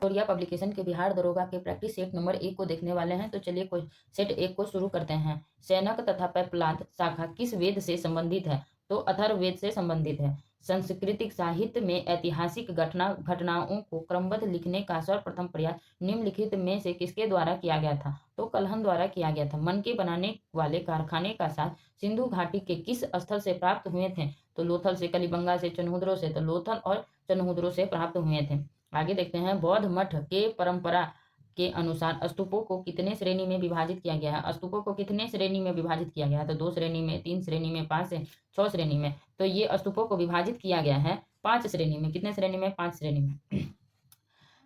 Korea publication के बिहार दरोगा के प्रैक्टिस सेट नंबर 1 को देखने वाले हैं। तो चलिए सेट 1 को शुरू करते हैं। शैनक तथा पेपलाद शाखा किस वेद से संबंधित है? तो अथर्ववेद से संबंधित है। सांस्कृतिक साहित्य में ऐतिहासिक घटनाओं को क्रमबद्ध लिखने का सर्वप्रथम प्रयास निम्नलिखित में से किसके द्वारा किया गया था? तो कल्हन द्वारा किया गया था। मन के बनाने वाले कारखाने का साथ सिंधु घाटी के किस स्थल से प्राप्त हुए थे? तो लोथल से, कलिबंगा से, चनहुद्रो से। तो लोथल और चनहुद्रो से प्राप्त हुए थे। आगे देखते हैं, बौद्ध मठ के परंपरा के अनुसार स्तूपों को कितने श्रेणी में विभाजित किया गया है? स्तूपों को कितने श्रेणी में विभाजित किया गया है? तो 2 श्रेणी में, 3 श्रेणी में, 5 से 6 श्रेणी में। तो ये स्तूपों को विभाजित किया गया है 5 श्रेणी में। कितने श्रेणी में? 5 श्रेणी में।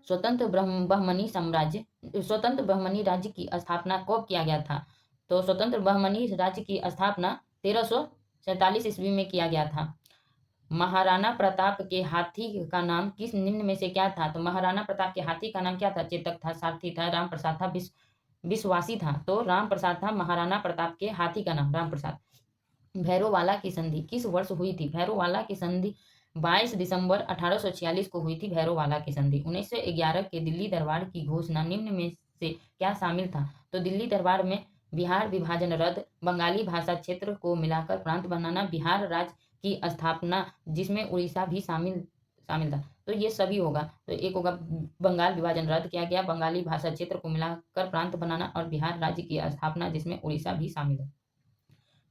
स्वतंत्र बहमनी राज्य की स्थापना कब किया गया था? तो स्वतंत्र बहमनी राज्य की स्थापना 1347 ईस्वी में किया गया था। महाराणा प्रताप के हाथी का नाम किस निम्न में से क्या था? तो महाराणा प्रताप के हाथी का नाम क्या था? चेतक था, सारथी था, राम प्रसाद था, विश्वासी था। तो राम प्रसाद था महाराणा प्रताप के हाथी का नाम, राम प्रसाद। भैरोवाला की संधि किस वर्ष हुई थी? भैरोवाला की संधि 22 दिसंबर 1846 को हुई थी। भैरोवाला की संधि 1911 के दिल्ली दरबार की घोषणा निम्न में से क्या शामिल था? तो दिल्ली दरबार में बिहार विभाजन रद्द, बंगाली भाषा क्षेत्र को मिलाकर प्रांत बनाना, बिहार राज्य की स्थापना जिसमें उड़ीसा भी शामिल था। तो ये सभी होगा। तो एक होगा बंगाल विभाजन रद्द किया गया, बंगाली भाषा क्षेत्र को मिलाकर प्रांत बनाना, और बिहार राज्य की स्थापना जिसमें उड़ीसा भी शामिल है।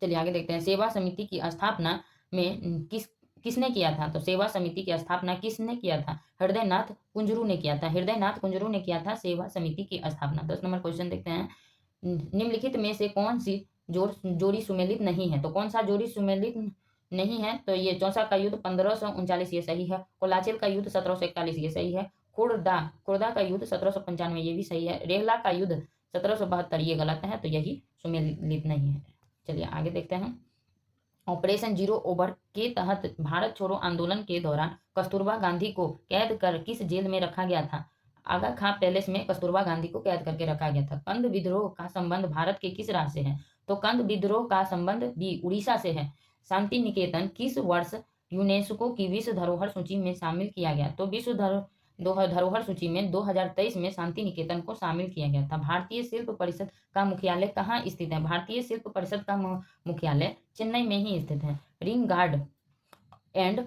चलिए आगे देखते हैं, सेवा समिति की स्थापना में किसने किया था? तो सेवा समिति की स्थापना किसने किया था? हृदयनाथ कुंजरू ने किया था। हृदयनाथ कुंजरू ने किया था सेवा समिति की स्थापना। 10 नंबर क्वेश्चन देखते हैं, निम्नलिखित में से कौन सी जोड़ी सुमेलित नहीं है? तो कौन सा जोड़ी सुमेलित नहीं है? तो ये चौसा का युद्ध 1539 ये सही है। कोलाचिल का युद्ध 1741 ये सही है। खुर्दा का युद्ध 1795 ये भी सही है। रेहला का युद्ध 1772 ये गलत है। तो यही सुमेलित नहीं है। चलिए आगे देखते हैं, ऑपरेशन जीरो ओवर के तहत भारत छोड़ो आंदोलन के दौरान कस्तूरबा गांधी को कैद कर किस जेल में रखा गया था? आगा खां पैलेस में कस्तूरबा गांधी को कैद करके रखा गया था। कंद विद्रोह का संबंध भारत के किस राज्य से है? तो कंद विद्रोह का संबंध भी उड़ीसा से है। शांति निकेतन किस वर्ष यूनेस्को की विश्व धरोहर सूची में शामिल किया गया? तो विश्व धरोहर सूची में 2023 में शांति निकेतन को शामिल किया गया था। भारतीय शिल्प परिषद का मुख्यालय कहाँ स्थित है? भारतीय शिल्प परिषद का मुख्यालय चेन्नई में ही स्थित है। रिंग गार्ड एंड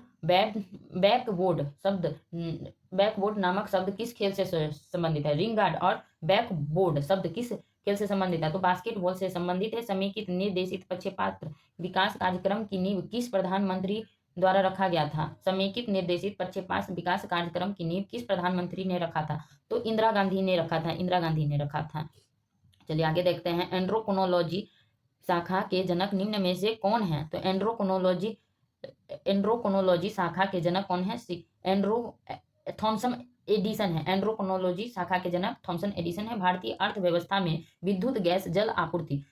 बैकबोर्ड नामक शब्द किस खेल से संबंधित है? रिंग गार्ड और बैकबोर्ड शब्द किस खेल से संबंधित है? तो बास्केटबॉल से संबंधित है। समेकित निर्देशित पक्षपात्र विकास कार्यक्रम की नींव किस प्रधानमंत्री द्वारा रखा गया था? समेकित निर्देशित पक्षपात विकास कार्यक्रम की नींव किस प्रधानमंत्री ने रखा था? तो इंदिरा गांधी ने रखा था। इंदिरा गांधी ने रखा था। चलिए आगे देखते हैं, एंड्रोक्रोनोलॉजी शाखा के जनक निम्न में से कौन है? तो एंड्रोक्रोनोलॉजी शाखा के जनक कौन है? थॉमसन एडिसन है। एंड्रोक्रोनोलॉजी शाखा के जनक थॉमसन एडिसन है। भारतीय अर्थव्यवस्था में विद्युत, गैस, जल आपूर्ति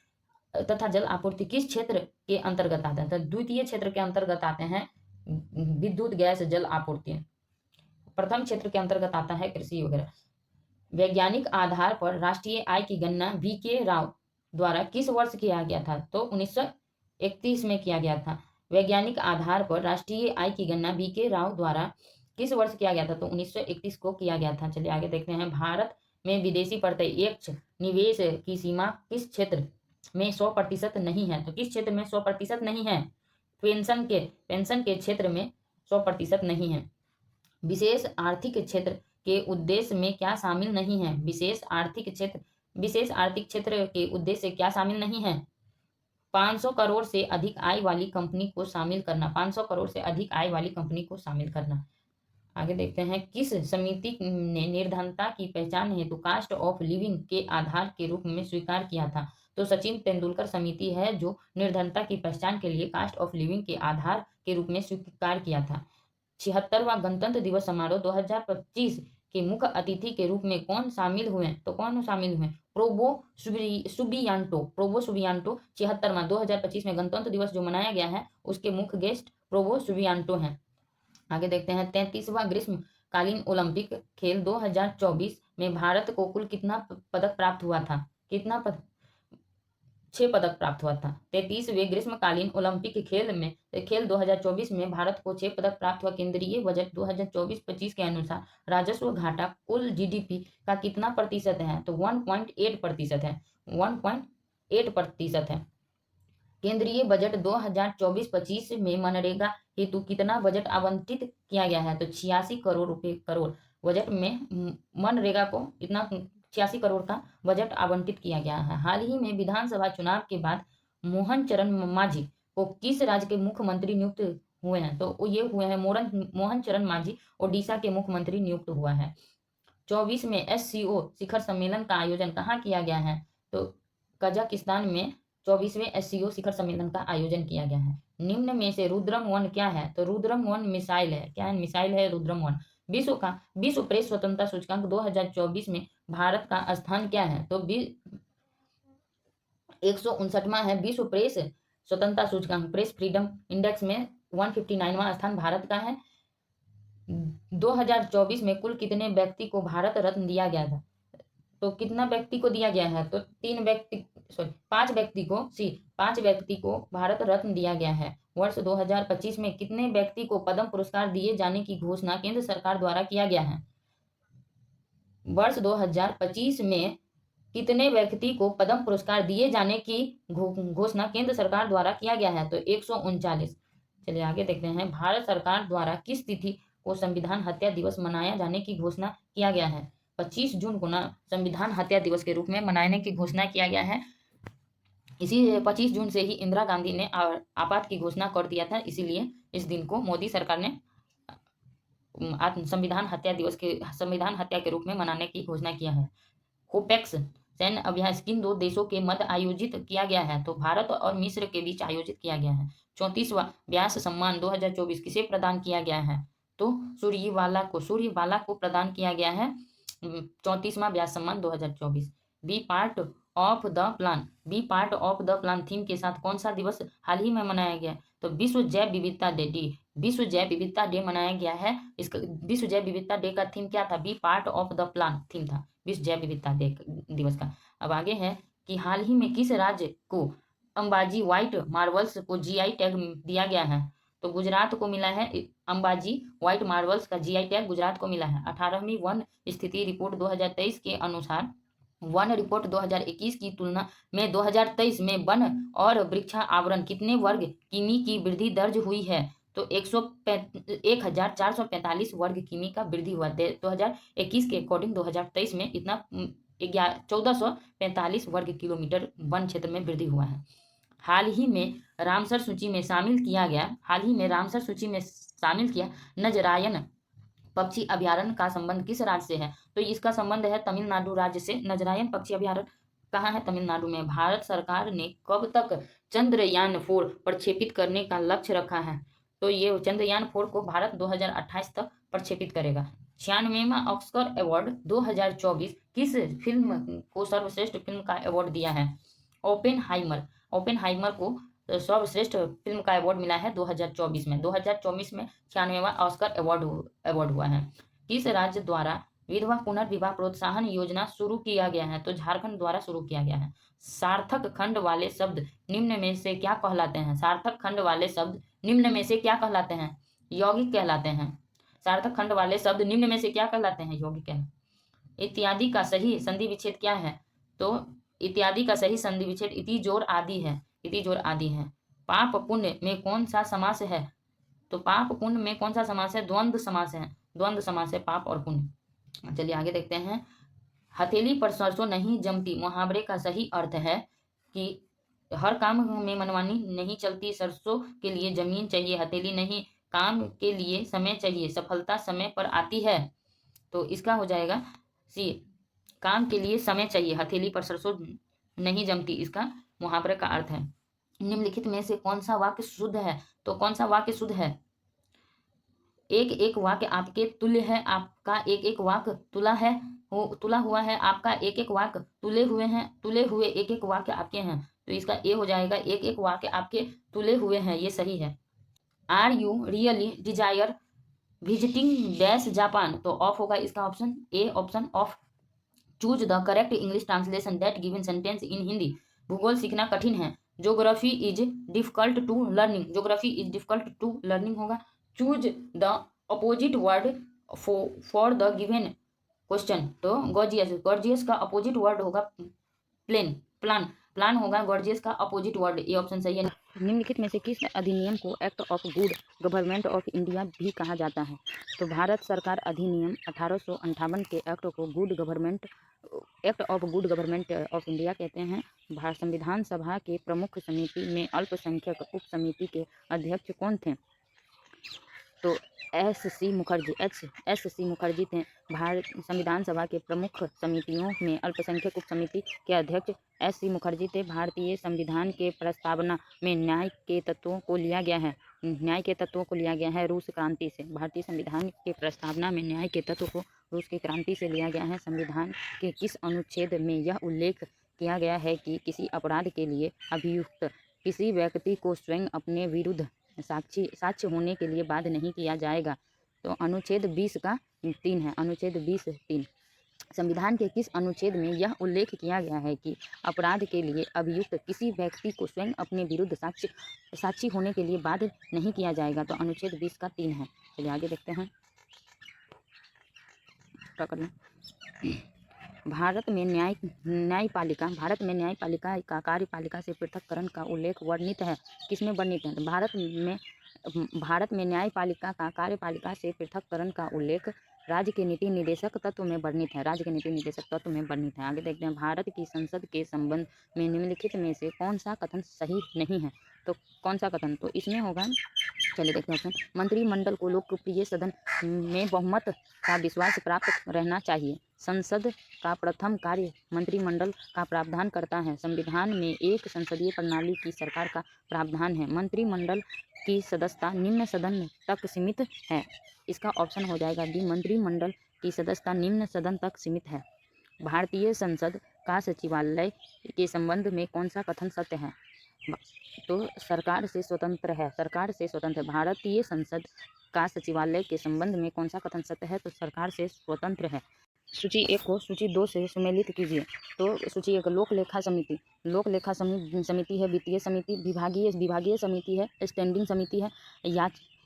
तथा जल आपूर्ति किस क्षेत्र के अंतर्गत आते हैं? तो द्वितीय क्षेत्र के अंतर्गत आते हैं विद्युत, गैस, जल आपूर्ति। प्रथम क्षेत्र के अंतर्गत आता है कृषि वगैरह। वैज्ञानिक आधार पर राष्ट्रीय आय की गणना वीके राव द्वारा किस वर्ष किया गया था? तो 1931 में किया गया था। वैज्ञानिक आधार पर राष्ट्रीय आय की गणना वीके राव द्वारा किस वर्ष किया गया था? तो 1931 को किया गया था। चलिए आगे देखते हैं, भारत में विदेशी प्रत्यक्ष निवेश की सीमा किस क्षेत्र में 100% नहीं है? तो किस क्षेत्र में 100% नहीं है? पेंशन के क्षेत्र में 100% नहीं है। विशेष आर्थिक क्षेत्र के उद्देश्य में क्या शामिल नहीं है? विशेष आर्थिक क्षेत्र के उद्देश्य क्या शामिल नहीं है? 500 करोड़ से अधिक आय वाली कंपनी को शामिल करना। 500 करोड़ से अधिक आय वाली कंपनी को शामिल करना। आगे देखते हैं, किस समिति ने निर्धनता की पहचान हेतु कास्ट ऑफ लिविंग के आधार के रूप में स्वीकार किया था? तो सचिन तेंदुलकर समिति है जो निर्धनता की पहचान के लिए कास्ट ऑफ लिविंग के आधार के रूप में स्वीकार किया था। 76वां गणतंत्र दिवस समारोह 2025 के मुख्य अतिथि के रूप में कौन शामिल हुए? तो कौन शामिल हुए? प्रोबो सुबियांटो। 76वां 2025 में गणतंत्र दिवस जो मनाया गया है उसके मुख्य गेस्ट प्रोबो सुबियांटो हैं। आगे देखते हैं, 33वां ग्रीष्मकालीन ओलंपिक खेल 2024 में भारत को कुल कितना पदक प्राप्त हुआ था? कितना 6 पदक प्राप्त हुआ था। 33वें ग्रीष्मकालीन ओलंपिक खेल 2024 में भारत को 6 पदक प्राप्त हुआ। केंद्रीय बजट 2024-25 के अनुसार राजस्व घाटा कुल जीडीपी का कितना प्रतिशत है? तो 1.8% है। 1.8% है। केंद्रीय बजट 2024-25 में मनरेगा हेतु कितना बजट आवंटित किया गया है? तो 86 करोड़ बजट में मनरेगा को इतना 86 करोड़ का बजट आवंटित किया गया है। हाल ही में विधानसभा चुनाव के बाद मोहन चरण मांझी को किस राज्य के मुख्यमंत्री नियुक्त हुए हैं? तो ये हुए हैं मोहन चरण मांझी ओडिशा के मुख्यमंत्री नियुक्त हुआ है। 24वें SCO शिखर सम्मेलन का आयोजन कहाँ किया गया है? तो कजाकिस्तान में 24वें SCO शिखर सम्मेलन का आयोजन किया गया है। निम्न में से रुद्रम 1 क्या है? तो रुद्रम 1 मिसाइल है। क्या है? मिसाइल है रुद्रम 1। विश्व प्रेस स्वतंत्रता सूचकांक 2024 में भारत का स्थान क्या है? तो 159वां है विश्व प्रेस स्वतंत्रता सूचकांक। प्रेस फ्रीडम इंडेक्स में 159वां स्थान भारत का है। 2024 में कुल कितने व्यक्ति को भारत रत्न दिया गया था? तो कितना व्यक्ति को दिया गया है? तो 5 व्यक्ति को भारत रत्न दिया गया है। वर्ष 2025 में कितने व्यक्ति को पद्म पुरस्कार दिए जाने की घोषणा केंद्र सरकार द्वारा किया गया है? वर्ष 2025 में कितने व्यक्ति को पद्म पुरस्कार दिए जाने की घोषणा केंद्र सरकार द्वारा किया गया है? तो 139। चलिए आगे देखते हैं। भारत सरकार द्वारा किस तिथि को संविधान हत्या दिवस मनाया जाने की घोषणा किया गया है? 25 जून को संविधान हत्या दिवस के रूप में मनाने की घोषणा किया गया है। इसी 25 जून से ही इंदिरा गांधी ने आपात की घोषणा कर दिया था, इसीलिए इस दिन को मोदी सरकार ने संविधान हत्या के रूप में मनाने की घोषणा किया है। कोपेक्स सैन्य अभ्यास किन 2 देशों के मध्य आयोजित किया गया है? तो भारत और मिस्र के बीच आयोजित किया गया है। 34वां व्यास सम्मान 2024 किसे प्रदान किया गया है? तो सूर्यवाला को प्रदान किया गया है 34वां Vyas Samman 2024। Be part of the plan theme के साथ कौन सा दिवस हाल ही में मनाया गया? तो विश्व जैव विविधता डे मनाया गया है। इसका विश्व जैव विविधता डे का थीम क्या था? Be part of the plan theme था विश्व जैव विविधता दिवस का। अब आगे है कि हाल ही में किस राज्य को अंबाजी व्हाइट मार्बल्स को GI टैग दिया गया है? तो गुजरात को मिला है। अंबाजी व्हाइट मार्बल्स का GI टैग गुजरात को मिला है। 18वीं वन स्थिति रिपोर्ट 2023 के अनुसार वन रिपोर्ट 2021 की तुलना में 2023 में वन और वृक्षा आवरण कितने वर्ग किमी की वृद्धि दर्ज हुई है? तो 1445 वर्ग किमी का वृद्धि हुआ। 2021 के अकॉर्डिंग 2023 में इतना 1445 वर्ग किलोमीटर वन क्षेत्र में वृद्धि हुआ है। हाल ही में रामसर सूची में शामिल किया नजरायन पक्षी अभ्यारण्य का संबंध किस राज्य से है? तो इसका संबंध है तमिलनाडु राज्य से। नजरायन पक्षी अभ्यारण्य कहाँ है? तमिलनाडु में। भारत सरकार ने कब तक चंद्रयान 4 प्रक्षेपित करने का लक्ष्य रखा है? तो ये चंद्रयान 4 को भारत 2028 तक प्रक्षेपित करेगा। 96वां ऑस्कर अवार्ड 2024 किस फिल्म को सर्वश्रेष्ठ फिल्म का अवार्ड दिया है? ओपेनहाइमर को सर्वश्रेष्ठ फिल्म का अवार्ड मिला है 2024 में। 2024 में 96वां ऑस्कर अवार्ड हुआ है। किस राज्य द्वारा विधवा पुनर्विवाह प्रोत्साहन योजना शुरू किया गया है? तो झारखंड द्वारा शुरू किया गया है। सार्थक खंड वाले शब्द निम्न में से क्या कहलाते हैं? सार्थक खंड वाले शब्द निम्न में से क्या कहलाते हैं? यौगिक कहलाते हैं। सार्थक खंड वाले शब्द निम्न में से क्या कहलाते हैं? यौगिक है। इत्यादि का सही संधि विच्छेद क्या है? तो इत्यादि का सही संधि विच्छेद इति जोर आदि है। पाप पुण्य में कौन सा समास है? तो पाप पुण्य में कौन सा समास है? द्वंद्व समास है पाप और पुण्य। चलिए आगे देखते हैं। हथेली पर सरसों नहीं जमती मुहावरे का सही अर्थ है कि हर काम में मनमानी नहीं चलती, सरसों के लिए जमीन चाहिए, हथेली नहीं, काम के लिए समय चाहिए, सफलता समय पर आती है। तो इसका हो जाएगा सी, काम के लिए समय चाहिए, हथेली पर सरसों नहीं जमती, इसका मुहावरे का अर्थ है। निम्नलिखित में से कौन सा वाक्य शुद्ध है? तो कौन सा वाक्य शुद्ध है? एक एक वाक्य आपके तुल्य है, आपका एक एक वाक्य तुला हुआ है, आपका एक एक वाक्य तुले हुए एक एक वाक्य आपके हैं। तो इसका ए हो जाएगा, एक एक वाक्य आपके तुले हुए हैं, ये सही है। Are you really desire visiting dash Japan? तो ऑफ होगा इसका option A, option of. Choose the correct English translation that given sentence in Hindi. भूगोल सीखना कठिन है। Geography is difficult to learning, geography is difficult to learning होगा। Choose the opposite word for the given question, तो gorgeous, gorgeous का opposite word होगा plain, plan, plan होगा gorgeous का अपोजिट वर्ड, ये ऑप्शन सही है। निम्नलिखित में से किस अधिनियम को act of good government of India भी कहा जाता है? तो भारत सरकार अधिनियम 1858 के एक्ट को good government, act of good government of India कहते हैं। संविधान सभा के प्रमुख समिति में अल्पसंख्यक उप समिति के अध्यक्ष कौन थे? तो एस.सी. मुखर्जी थे। भारत संविधान सभा के प्रमुख समितियों में अल्पसंख्यक उप समिति के अध्यक्ष एस.सी. मुखर्जी थे। भारतीय संविधान के प्रस्तावना में न्याय के तत्वों को लिया गया है रूस क्रांति से। भारतीय संविधान के प्रस्तावना में न्याय के तत्व को रूस की क्रांति से लिया गया है। संविधान के किस अनुच्छेद में यह उल्लेख किया गया है कि किसी अपराध के लिए अभियुक्त किसी व्यक्ति को स्वयं अपने विरुद्ध साक्ष्य होने के लिए बाध्य नहीं किया जाएगा? तो अनुच्छेद 20 का 3 है, अनुच्छेद 20(3). संविधान के किस अनुच्छेद में यह उल्लेख किया गया है कि अपराध के लिए अभियुक्त किसी व्यक्ति को स्वयं अपने विरुद्ध साक्षी होने के लिए बाध्य नहीं किया जाएगा? तो अनुच्छेद 20 का 3 है। चलिए आगे देखते हैं क्या करना। भारत में न्यायपालिका का कार्यपालिका से पृथक्करण का उल्लेख वर्णित है, किसमें वर्णित है? तो भारत में न्यायपालिका का कार्यपालिका से पृथक्करण का उल्लेख राज्य के नीति निदेशक तत्व में वर्णित है, आगे देखते हैं। भारत की संसद के संबंध में निम्नलिखित में से कौन सा कथन सही नहीं है? तो कौन सा कथन? तो इसमें होगा, चलिए देखते हैं ऑप्शन। मंत्रिमंडल को लोकप्रिय सदन में बहुमत का विश्वास प्राप्त रहना चाहिए। संसद का प्रथम कार्य मंत्रिमंडल का प्रावधान करता है। संविधान में एक संसदीय प्रणाली की सरकार का प्रावधान है। मंत्रिमंडल की सदस्यता निम्न सदन तक सीमित है। इसका ऑप्शन हो जाएगा डी, मंत्रिमंडल की सदस्यता निम्न सदन तक सीमित है। भारतीय संसद का सचिवालय के संबंध में कौन सा कथन सत्य है? तो सरकार से स्वतंत्र है, भारतीय संसद का सचिवालय के संबंध में कौन सा कथन सत्य है? तो सरकार से स्वतंत्र है। सूची 1 को सूची 2 से सुमेलित कीजिए। तो सूची 1 लोक लेखा समिति है, वित्तीय समिति, विभागीय समिति है, स्टैंडिंग समिति है,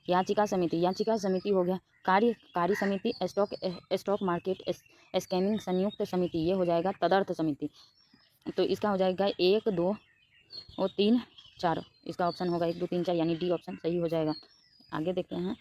याचिका समिति हो गया, कार्य समिति, स्टॉक मार्केट स्कैनिंग संयुक्त समिति, ये हो जाएगा तदर्थ समिति। तो इसका हो जाएगा 1, 2 और 3, 4, इसका ऑप्शन होगा 1, 2, 3, 4 यानी डी ऑप्शन सही हो जाएगा। आगे देखते हैं।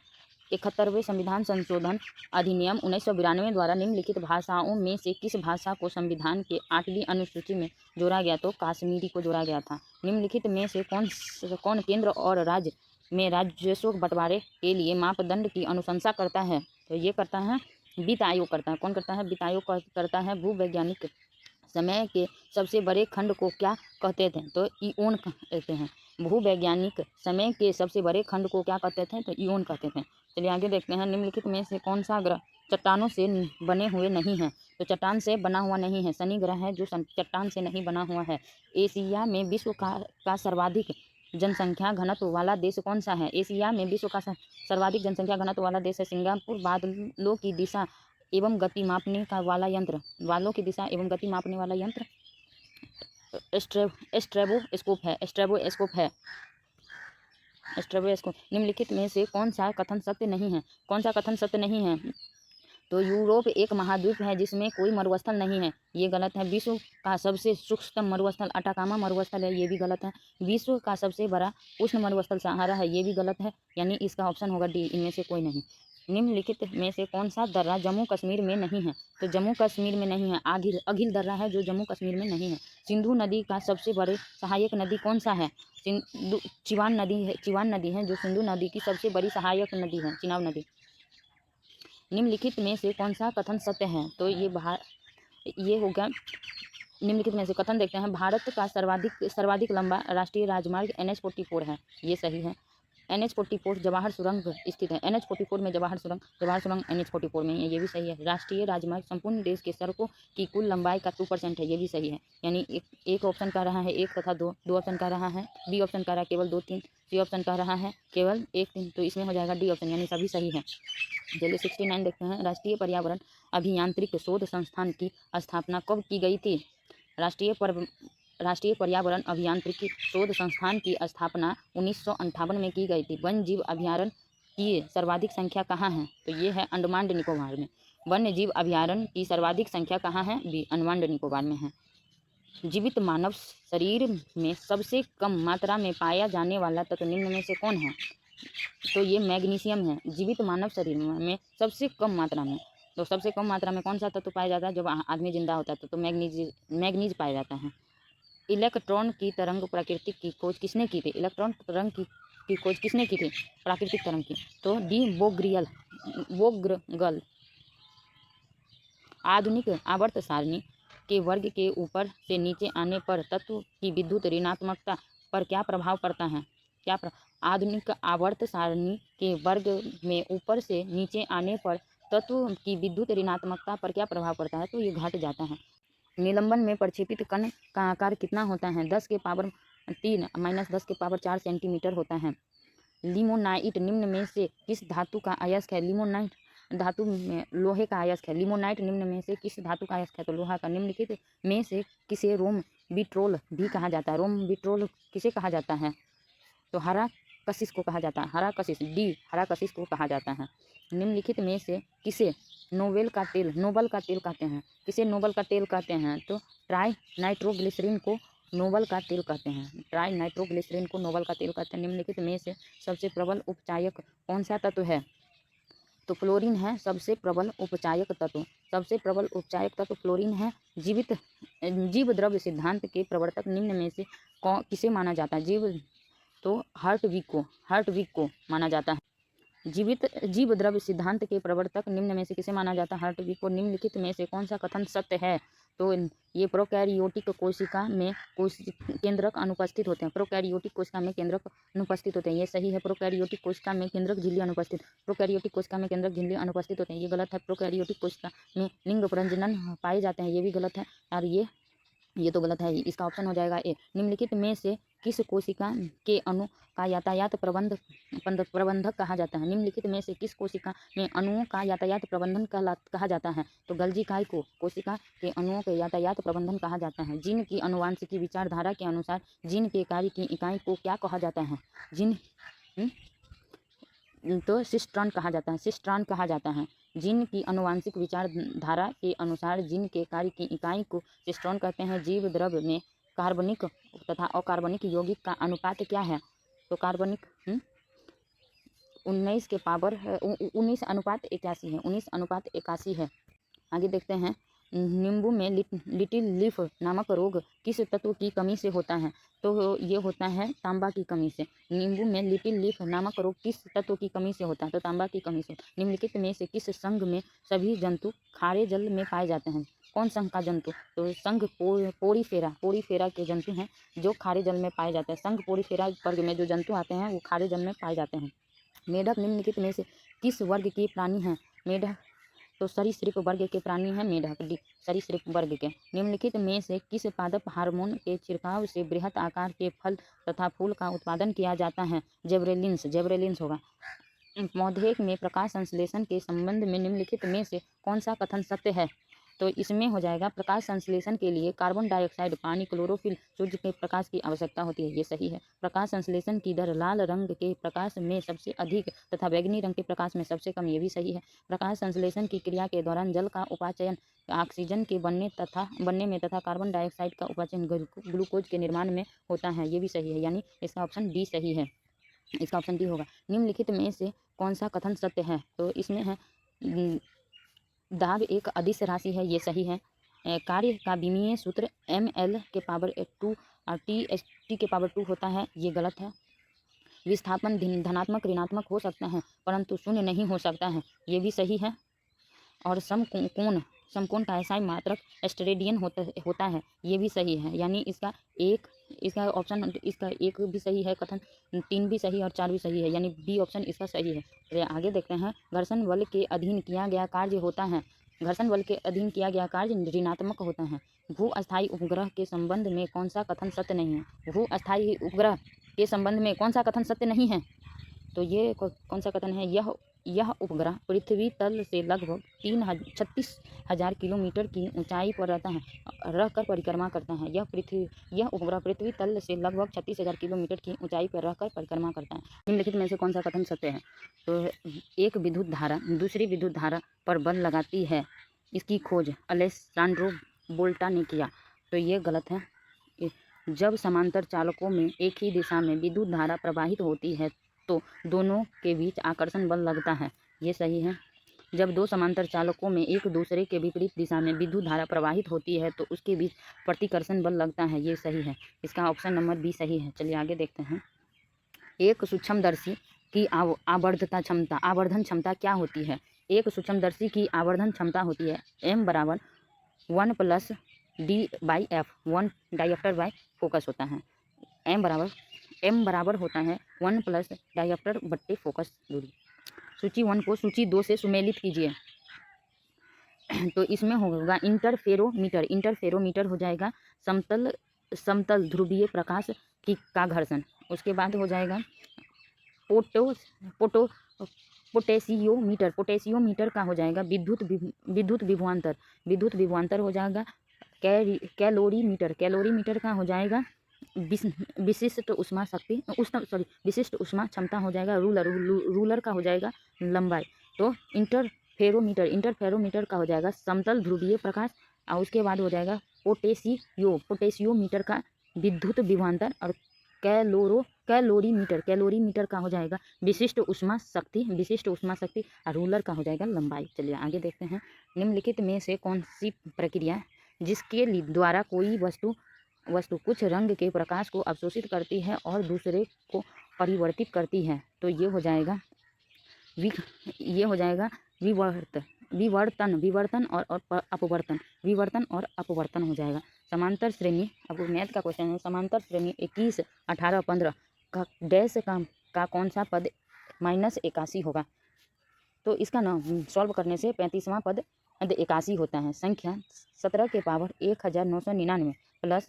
71वें संविधान संशोधन अधिनियम 1992 द्वारा निम्नलिखित भाषाओं में से किस भाषा को संविधान के 8वीं अनुसूची में जोड़ा गया? तो कश्मीरी को जोड़ा गया था। निम्नलिखित में से कौन केंद्र और राज्य में राजस्व बंटवारे के लिए मापदंड की अनुशंसा करता है? तो ये करता है वित्त आयोग करता है। कौन करता है? वित्त आयोग करता है। भूवैज्ञानिक समय के सबसे बड़े खंड को क्या कहते थे? तो इओन कहते हैं। भूवैज्ञानिक समय के सबसे बड़े खंड को क्या कहते थे? तो इओन कहते थे। चलिए आगे देखते हैं। निम्नलिखित में से कौन सा ग्रह चट्टानों से बने हुए नहीं है? तो चट्टान से बना हुआ नहीं है, शनि ग्रह है जो चट्टान से नहीं बना हुआ है। एशिया में विश्व का सर्वाधिक जनसंख्या घनत्व वाला देश कौन सा है? एशिया में विश्व का सर्वाधिक जनसंख्या घनत्व वाला देश है सिंगापुर। बादलों की दिशा एवं गति मापने वाला यंत्र स्ट्रेबोस्कोप है। निम्नलिखित में से कौन सा कथन सत्य नहीं है? तो यूरोप एक महाद्वीप है जिसमें कोई मरुस्थल नहीं है, ये गलत है। विश्व का सबसे सूक्ष्म मरुस्थल अटाकामा मरुस्थल है, ये भी गलत है। विश्व का सबसे बड़ा उष्ण मरुस्थल सहारा है, ये भी गलत है, यानी इसका ऑप्शन होगा डी, इनमें से कोई नहीं। निम्नलिखित में से कौन सा दर्रा जम्मू कश्मीर में नहीं है? तो जम्मू कश्मीर में नहीं है, अघिल दर्रा है जो जम्मू कश्मीर में नहीं है। सिंधु नदी का सबसे बड़े सहायक नदी कौन सा है? चिवान नदी है जो सिंधु नदी की सबसे बड़ी सहायक नदी है, चिनाब नदी। निम्नलिखित में से कौन सा कथन सत्य है? तो ये होगा। निम्नलिखित में से कथन देखते हैं। भारत का सर्वाधिक लंबा राष्ट्रीय राजमार्ग NH-44 है, ये सही है। NH-44 जवाहर सुरंग स्थित है। NH-44 में जवाहर सुरंग NH-44 में है, ये भी सही है। राष्ट्रीय राजमार्ग संपूर्ण देश के सड़कों की कुल लंबाई का 2% है, ये भी सही है। यानी एक ऑप्शन का रहा है 1 तथा 2 ऑप्शन का रहा है, बी ऑप्शन का रहा है केवल 2, 3, सी ऑप्शन का रहा है केवल 1, 3, तो इसमें हो जाएगा डी ऑप्शन, यानी सभी सही है। चलिए 69 देखते हैं। राष्ट्रीय पर्यावरण अभियांत्रिक शोध संस्थान की स्थापना कब की गई थी? राष्ट्रीय राष्ट्रीय पर्यावरण अभियांत्रिकी शोध संस्थान की स्थापना 1958 में की गई थी। वन्य जीव अभयारण्य की सर्वाधिक संख्या कहाँ है? तो ये है अंडमान निकोबार में। वन्य जीव अभयारण्य की सर्वाधिक संख्या कहाँ है? भी अंडमान निकोबार में है। जीवित मानव शरीर में सबसे कम मात्रा में पाया जाने वाला तत्व निम्न में से कौन है? तो ये मैग्नीशियम है। जीवित मानव शरीर में सबसे कम मात्रा में, तो सबसे कम मात्रा में कौन सा तत्व पाया जाता है जब आदमी जिंदा होता है? तो मैग्नीज पाया जाता है। इलेक्ट्रॉन की तरंग प्रकृति की खोज किसने की थी? इलेक्ट्रॉन तरंग की खोज किसने की थी? प्राकृतिक तरंग की, तो डी वोग्रगल। आधुनिक आवर्त सारणी के वर्ग के ऊपर से नीचे आने पर तत्व की विद्युत ऋणात्मकता पर क्या प्रभाव पड़ता है? आधुनिक आवर्त सारणी के वर्ग में ऊपर से नीचे आने पर तत्व की विद्युत ऋणात्मकता पर क्या प्रभाव पड़ता है? तो ये घट जाता है। निलंबन में प्रक्षेपित कण का आकार कितना होता है? 10 के पावर 3 - 10 के पावर 4 सेंटीमीटर होता है। लिमोनाइट निम्न में से किस धातु का अयस्क है? लिमोनाइट धातु में लोहे का अयस्क है। लिमोनाइट निम्न में से किस धातु का अयस्क है? तो लोहा का। निम्नलिखित में से किसे रोम विट्रोल भी कहा जाता है? रोम विट्रोल किसे कहा जाता है? तो हरा कशिश को कहा जाता है। हरा कशिश, डी हरा कशिश को कहा जाता है। निम्नलिखित में से किसे नोबल का तेल कहते हैं? किसे नोबल का तेल कहते हैं? तो ट्राई नाइट्रोग्लिसरीन को नोबल का तेल कहते हैं। ट्राई नाइट्रोग्लिसरीन को नोबल का तेल कहते हैं। निम्नलिखित में से सबसे प्रबल उपचायक कौन सा तत्व है? तो फ्लोरीन है सबसे प्रबल उपचायक तत्व। सबसे प्रबल उपचायक तत्व फ्लोरीन है। जीव द्रव्य सिद्धांत के प्रवर्तक निम्न में से किसे माना जाता है? तो हर्टविग को माना जाता है। जीव द्रव्य सिद्धांत के प्रवर्तक निम्न में से किसे माना जाता है? हर्टविग को। निम्नलिखित में से कौन सा कथन सत्य है? तो ये प्रोकैरियोटिक कोशिका में केंद्रक अनुपस्थित होते हैं। प्रोकैरियोटिक कोशिका में केंद्रक अनुपस्थित होते हैं, ये सही है। प्रोकैरियोटिक कोशिका में केंद्रक झिल्ली अनुपस्थित। प्रोकैरियोटिक कोशिका में केंद्रक झिल्ली अनुपस्थित होते हैं, ये गलत है। प्रोकैरियोटिक कोशिका में लिंग प्रजनन पाए जाते हैं, ये भी गलत है। और ये तो गलत है। इसका ऑप्शन हो जाएगा ए। निम्नलिखित में से किस कोशिका के अणु का यातायात प्रबंधक कहा जाता है? निम्नलिखित में से किस कोशिका में अणुओं का यातायात प्रबंधन कहा जाता है? तो गल्जी काय को कोशिका के अणुओं के यातायात प्रबंधन कहा जाता है। जीन की अनुवांशिकी विचारधारा के अनुसार जीन के कार्य की इकाई को क्या कहा जाता है? तो सिस्ट्रॉन कहा जाता है। सिस्ट्रॉन कहा जाता है। जीन की अनुवांशिक विचारधारा के अनुसार जीन के कार्य की इकाई को सिस्ट्रॉन कहते हैं। जीव द्रव्य में कार्बनिक तथा अकार्बनिक यौगिक का अनुपात क्या है? तो कार्बनिक 19:81 है। 19:81 है। आगे देखते हैं। नींबू में लिटिल लीफ नामक रोग किस तत्व की कमी से होता है? तो ये होता है तांबा की कमी से। नींबू में लिटिल लीफ नामक रोग किस तत्व की कमी से होता है? तो तांबा की कमी से। निम्नलिखित में से किस संघ में सभी जंतु खारे जल में पाए जाते हैं? कौन संघ का जंतु? तो संघ पोरीफेरा के जंतु हैं जो खारे जल में पाए जाते हैं। संघ पोरीफेरा वर्ग में जो जंतु आते हैं वो खारे जल में पाए जाते हैं। मेढक निम्नलिखित में से किस वर्ग की प्राणी है? मेढक तो सरीसृप वर्ग के प्राणी हैं मेढक, डी सरीसृप वर्ग के। निम्नलिखित में से किस पादप हार्मोन के छिड़काव से बृहत आकार के फल तथा फूल का उत्पादन किया जाता है? जेबरेलिन्स होगा। पौधे में प्रकाश संश्लेषण के संबंध में निम्नलिखित में से कौन सा कथन सत्य है? तो इसमें हो जाएगा प्रकाश संश्लेषण के लिए कार्बन डाइऑक्साइड, पानी, क्लोरोफिल, सूर्य के प्रकाश की आवश्यकता होती है, ये सही है। प्रकाश संश्लेषण की दर लाल रंग के प्रकाश में सबसे अधिक तथा बैगनी रंग के प्रकाश में सबसे कम, ये भी सही है। प्रकाश संश्लेषण की क्रिया के दौरान जल का उपाचयन ऑक्सीजन के बनने में तथा कार्बन डाइऑक्साइड का उपाचयन ग्लूकोज के निर्माण में होता है, ये भी सही है। यानी इसका ऑप्शन डी सही है। इसका ऑप्शन डी होगा। निम्नलिखित में से कौन सा कथन सत्य है? तो इसमें है दाब एक अदिश राशि है, ये सही है। कार्य का विमीय सूत्र ml के पावर 2 और t के पावर 2 होता है, ये गलत है। विस्थापन धनात्मक ऋणात्मक हो सकता है परंतु शून्य नहीं हो सकता है, ये भी सही है। और समकोण का एसआई मात्रक स्टेरेडियन होता है, ये भी सही है। यानी इसका ऑप्शन इसका एक भी सही है, कथन 3 भी सही और 4 भी सही है, यानी बी ऑप्शन इसका सही है। तो आगे देखते हैं। घर्षण बल के अधीन किया गया कार्य होता है। घर्षण बल के अधीन किया गया कार्य ऋणात्मक होता है। भू अस्थायी उपग्रह के संबंध में कौन सा कथन सत्य नहीं है? भू अस्थायी उपग्रह के संबंध में कौन सा कथन सत्य नहीं है? तो ये कौन सा कथन है? यह उपग्रह पृथ्वी तल से लगभग 36,000 किलोमीटर की ऊंचाई पर रहकर परिक्रमा करता है। यह उपग्रह पृथ्वी तल से लगभग 36,000 किलोमीटर की ऊंचाई पर रहकर परिक्रमा करता है। निम्नलिखित में से कौन सा कथन सत्य है? तो एक विद्युत धारा दूसरी विद्युत धारा पर बल लगाती है, इसकी खोज अलेसांड्रो वोल्टा ने किया। तो ये गलत है। जब समांतर चालकों में एक ही दिशा में विद्युत धारा प्रवाहित होती है तो दोनों के बीच आकर्षण बल लगता है, ये सही है। जब दो समांतर चालकों में एक दूसरे के विपरीत दिशा में विद्युत धारा प्रवाहित होती है तो उसके बीच प्रतिकर्षण बल लगता है, ये सही है। इसका ऑप्शन नंबर बी सही है। चलिए आगे देखते हैं। एक सूक्ष्मदर्शी की आवर्धन क्षमता क्या होती है? एक सूक्ष्मदर्शी की आवर्धन क्षमता होती है m बराबर 1 + d/f 1 डायप्टर बाय फोकस होता है। m बराबर होता है 1 + डायप्टर बट्टे फोकस दूरी। सूची 1 को सूची 2 से सुमेलित कीजिए। तो इसमें होगा इंटरफेरोमीटर हो जाएगा समतल ध्रुवीय प्रकाश का घर्षण। उसके बाद हो जाएगा पोटेशियोमीटर का हो जाएगा विद्युत विभवांतर हो जाएगा। कैलोरीमीटर का हो जाएगा विशिष्ट उष्मा क्षमता हो जाएगा। रूलर का हो जाएगा लंबाई। तो इंटरफेरोमीटर का हो जाएगा समतल ध्रुवीय प्रकाश। और उसके बाद हो जाएगा पोटेशियोमीटर का विद्युत विभवांतर। और कैलोरीमीटर का हो जाएगा विशिष्ट उष्मा शक्ति। और रूलर का हो जाएगा लंबाई। चलिए आगे देखते हैं। निम्नलिखित में से कौन सी प्रक्रिया जिसके द्वारा कोई वस्तु कुछ रंग के प्रकाश को अवशोषित करती है और दूसरे को परिवर्तित करती है? तो ये हो जाएगा विवर्तन और अपवर्तन हो जाएगा। समांतर श्रेणी, अब मैथ का क्वेश्चन है। समांतर श्रेणी 21, 18, 15 का डैश का कौन सा पद -81 होगा? तो इसका ना सॉल्व करने से 35वां पद 81 होता है। संख्या 17 के पावर 1999 प्लस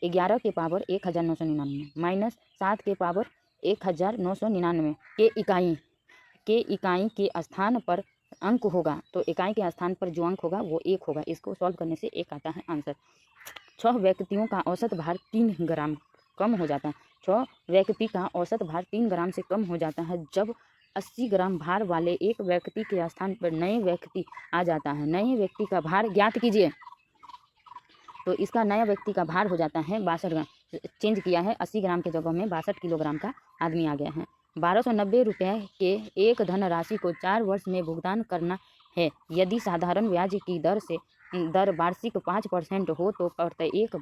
11 के पावर 1999 माइनस 7 के पावर 1999 के इकाई के स्थान पर अंक होगा। तो इकाई के स्थान पर जो अंक होगा वो 1 होगा। इसको सॉल्व करने से 1 आता है आंसर। 6 व्यक्तियों का औसत भार 3 ग्राम कम हो जाता है। 6 व्यक्ति का औसत भार 3 ग्राम से कम हो जाता है जब 80 ग्राम भार वाले एक व्यक्ति के स्थान पर नए व्यक्ति आ जाता है। नए व्यक्ति का भार ज्ञात कीजिए। तो इसका नया व्यक्ति का भार हो जाता है 62 ग्राम। चेंज किया है, 80 ग्राम के जगह में 62 किलोग्राम का आदमी आ गया है। 1290 रुपये के एक धनराशि को 4 वर्ष में भुगतान करना है। यदि साधारण ब्याज की दर वार्षिक 5% हो तो प्रत्येक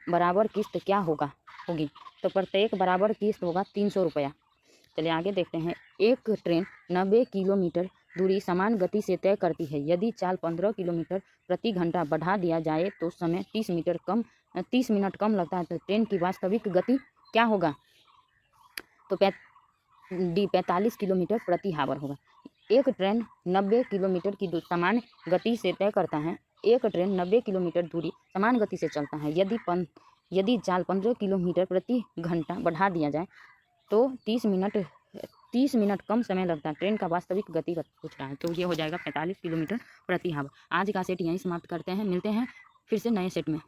बराबर किस्त क्या होगी? तो प्रत्येक बराबर किस्त होगा 300 रुपया। चलिए आगे देखते हैं। एक ट्रेन 90 किलोमीटर दूरी समान गति से तय करती है। यदि चाल 15 किलोमीटर प्रति घंटा बढ़ा दिया जाए तो समय 30 मिनट कम लगता है। तो ट्रेन की वास्तविक गति क्या होगा? तो 45 किलोमीटर प्रति हावर होगा। एक ट्रेन 90 किलोमीटर की समान गति से तय करता है। एक ट्रेन 90 किलोमीटर दूरी समान गति से चलता है। यदि चाल 15 किलोमीटर प्रति घंटा बढ़ा दिया जाए तो 30 मिनट कम समय लगता है। ट्रेन का वास्तविक गति पूछ रहा है। तो ये हो जाएगा 45 किलोमीटर प्रति हावर। आज का सेट यहीं समाप्त करते हैं। मिलते हैं फिर से नए सेट में।